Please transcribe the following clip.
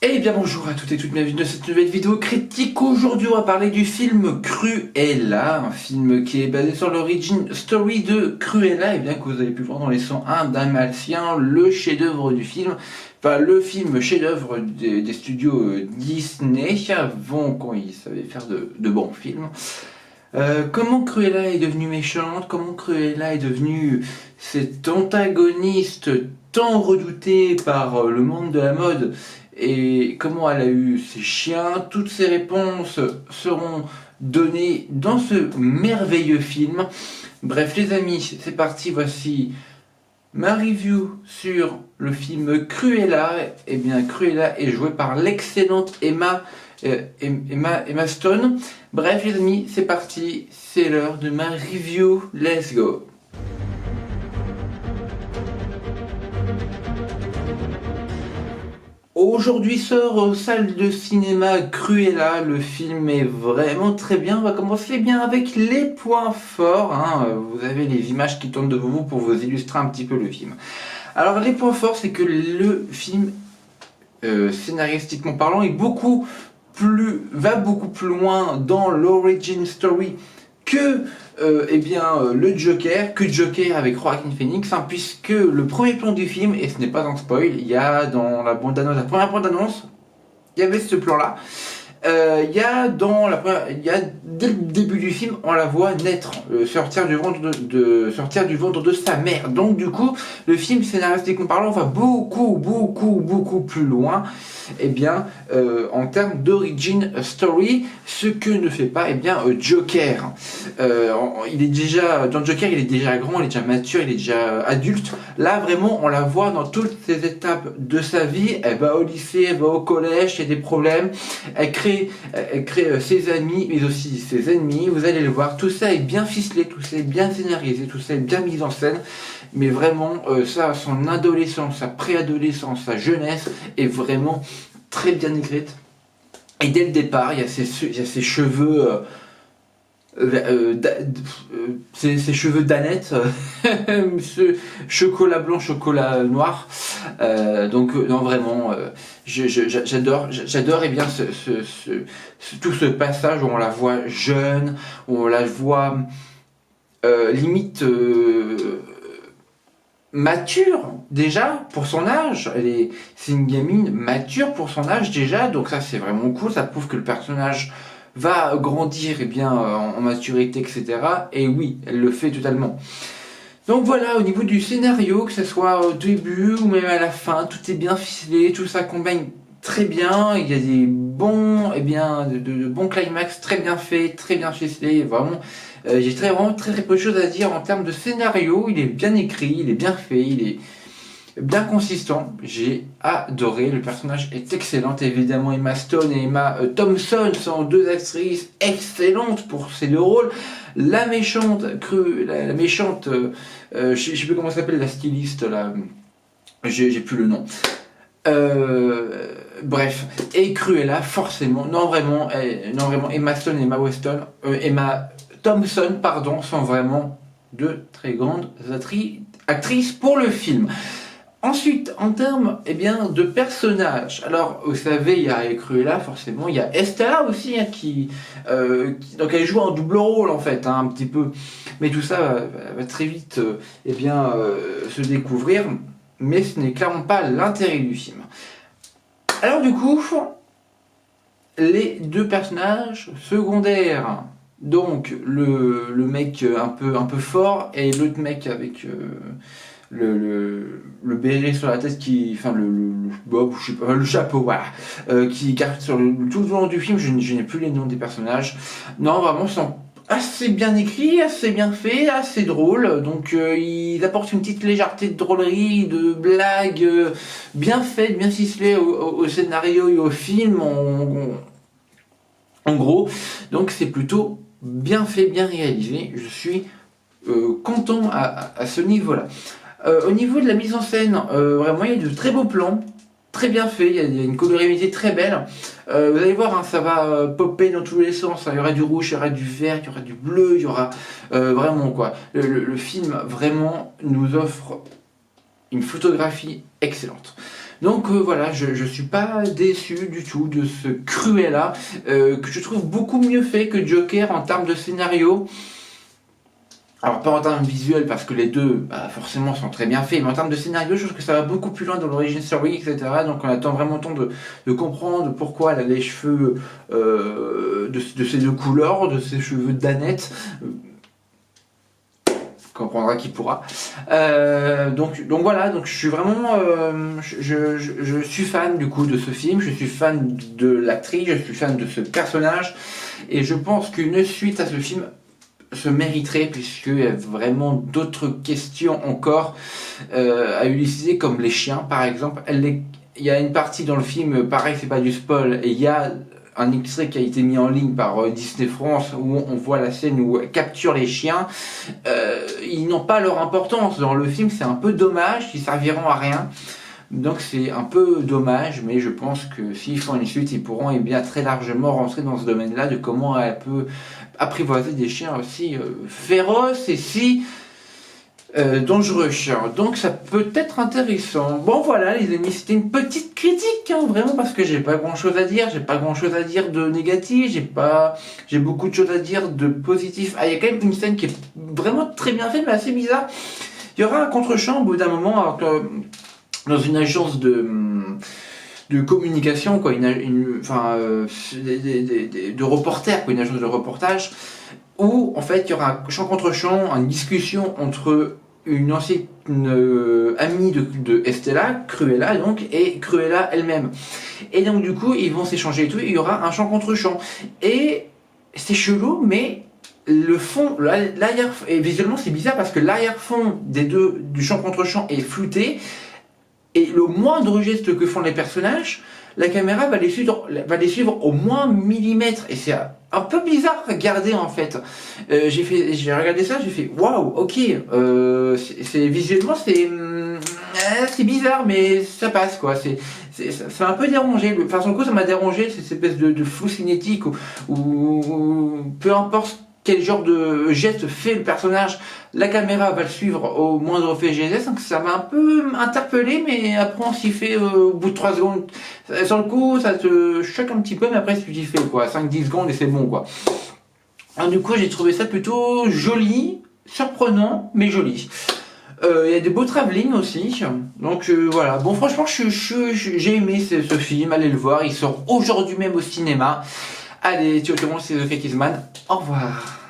Eh bien bonjour à toutes et toutes, bienvenue dans cette nouvelle vidéo critique. Aujourd'hui on va parler du film Cruella, un film qui est basé sur l'origin story de Cruella, et bien que vous avez pu voir dans les 101 Dalmatiens, le chef-d'œuvre du film, enfin le film chef-d'œuvre des studios Disney, avant quand ils savaient faire de bons films. Comment Cruella est devenue méchante, comment Cruella est devenue cet antagoniste tant redouté par le monde de la mode, et comment elle a eu ses chiens, toutes ces réponses seront données dans ce merveilleux film. Bref les amis, c'est parti, voici ma review sur le film Cruella. Eh bien Cruella est jouée par l'excellente Emma Stone. Bref les amis, c'est parti, c'est l'heure de ma review, let's go. Aujourd'hui sort aux salles de cinéma Cruella, le film est vraiment très bien. On va commencer bien avec les points forts, Vous avez les images qui tournent devant vous pour vous illustrer un petit peu le film. Alors les points forts, c'est que le film, scénaristiquement parlant, va beaucoup plus loin dans l'origin story que le Joker avec Joaquin Phoenix, puisque le premier plan du film, et ce n'est pas un spoil, il y a dans la bande-annonce, la première bande-annonce, il y avait ce plan-là. Il y a dès le début du film, on la voit naître, sortir du ventre de sa mère. Donc du coup, le film scénaristiquement parlant va beaucoup plus loin, en termes d'origin story, ce que ne fait pas Joker. Dans Joker, il est déjà grand, il est déjà mature, il est déjà adulte. Là vraiment, on la voit dans toutes ces étapes de sa vie. Elle va au lycée, elle va au collège, il y a des problèmes. Elle crée ses amis, mais aussi ses ennemis. Vous allez le voir, tout ça est bien ficelé, tout ça est bien scénarisé, tout ça est bien mis en scène. Mais vraiment, son adolescence, sa préadolescence, sa jeunesse est vraiment très bien écrite. Et dès le départ, il y a ses cheveux, ses cheveux d'Annette, ce chocolat blanc, chocolat noir. Non vraiment, j'adore tout ce passage où on la voit jeune, où on la voit limite mature déjà pour son âge. C'est une gamine mature pour son âge déjà, donc ça c'est vraiment cool, ça prouve que le personnage va grandir en maturité, etc. Et oui, elle le fait totalement. Donc voilà, au niveau du scénario, que ce soit au début ou même à la fin, tout est bien ficelé, tout ça combine très bien. Il y a des bons, de bons climax très bien faits, très bien ficelés. Vraiment, j'ai vraiment très peu de choses à dire en termes de scénario. Il est bien écrit, il est bien fait, il est bien consistant. J'ai adoré, le personnage est excellent. Évidemment, Emma Stone et Emma Thompson sont deux actrices excellentes pour ces deux rôles. La méchante, je sais plus comment ça s'appelle, la styliste là, j'ai plus le nom. Bref, et Cruella, forcément, non vraiment, Emma Stone et Emma Thompson, sont vraiment deux très grandes actrices pour le film. Ensuite, en termes de personnages, alors vous savez, il y a Cruella, forcément, il y a Estella aussi, donc elle joue un double rôle en fait, un petit peu, mais tout ça va très vite se découvrir, mais ce n'est clairement pas l'intérêt du film. Alors du coup, les deux personnages secondaires, donc le mec un peu fort et l'autre mec avec le béret sur la tête le chapeau, voilà, qui garde sur tout le long du film. Je n'ai plus les noms des personnages. Non, vraiment, ils sont assez bien écrits, assez bien faits, assez drôles. Donc ils apportent une petite légèreté de drôlerie, de blagues, bien faites, bien ficelées au scénario et au film, en gros. Donc c'est plutôt bien fait, bien réalisé. Je suis content à ce niveau-là. Au niveau de la mise en scène, vraiment il y a de très beaux plans, très bien fait, il y a une colorimétrie très belle. Vous allez voir, ça va popper dans tous les sens, il y aura du rouge, il y aura du vert, il y aura du bleu, il y aura vraiment quoi. Le film vraiment nous offre une photographie excellente. Donc voilà, je suis pas déçu du tout de ce Cruella, que je trouve beaucoup mieux fait que Joker en termes de scénario. Alors pas en termes visuels parce que les deux bah, forcément sont très bien faits, mais en termes de scénario je trouve que ça va beaucoup plus loin dans l'origin story, etc. Donc on attend vraiment le temps de comprendre pourquoi elle a les cheveux de ces deux couleurs, de ces cheveux d'Annette. Comprendra qui pourra. Donc voilà, donc je suis vraiment, je suis fan du coup de ce film, je suis fan de l'actrice, je suis fan de ce personnage, et je pense qu'une suite à ce film se mériterait, puisqu'il y a vraiment d'autres questions encore à élucider, comme les chiens par exemple. Il y a une partie dans le film, pareil c'est pas du spoil, et il y a un extrait qui a été mis en ligne par Disney France où on voit la scène où elle capture les chiens. Ils n'ont pas leur importance dans le film, c'est un peu dommage, ils serviront à rien. Donc c'est un peu dommage, mais je pense que s'ils font une suite, ils pourront bien très largement rentrer dans ce domaine-là de comment elle peut apprivoiser des chiens aussi féroces et si dangereux. Donc ça peut être intéressant. Bon voilà les amis, c'était une petite critique, hein, vraiment, parce que j'ai pas grand chose à dire, j'ai pas grand chose à dire de négatif, j'ai beaucoup de choses à dire de positif. Ah, il y a quand même une scène qui est vraiment très bien faite, mais assez bizarre. Il y aura un contre-champ au bout d'un moment, alors que dans une agence de communication, quoi, de reporters, quoi, une agence de reportage, où en fait il y aura un champ contre champ, une discussion entre une ancienne amie de Estella, Cruella donc, et Cruella elle-même. Et donc du coup ils vont s'échanger et tout, et il y aura un champ contre champ. Et c'est chelou, mais le fond, l'arrière, et visuellement c'est bizarre parce que l'arrière-fond du champ contre champ est flouté. Et le moindre geste que font les personnages, la caméra va les suivre au moins millimètre. Et c'est un peu bizarre à regarder en fait. J'ai regardé ça, j'ai fait waouh, ok. Visuellement c'est bizarre, mais ça passe quoi. Ça m'a un peu dérangé. Enfin, sur le coup, ça m'a dérangé cette espèce de flou cinétique ou peu importe quel genre de geste fait le personnage, la caméra va le suivre au moindre fait geste, donc ça m'a un peu interpellé, mais après on s'y fait au bout de 3 secondes. Sur le coup, ça te choque un petit peu, mais après tu t'y fais quoi, 5-10 secondes et c'est bon quoi. Alors, du coup, j'ai trouvé ça plutôt joli, surprenant, mais joli. Il y a des beaux travelling aussi, donc voilà. Bon, franchement, j'ai aimé ce film, allez le voir, il sort aujourd'hui même au cinéma. Allez, ciao tout le monde, c'est The Fakisman, au revoir.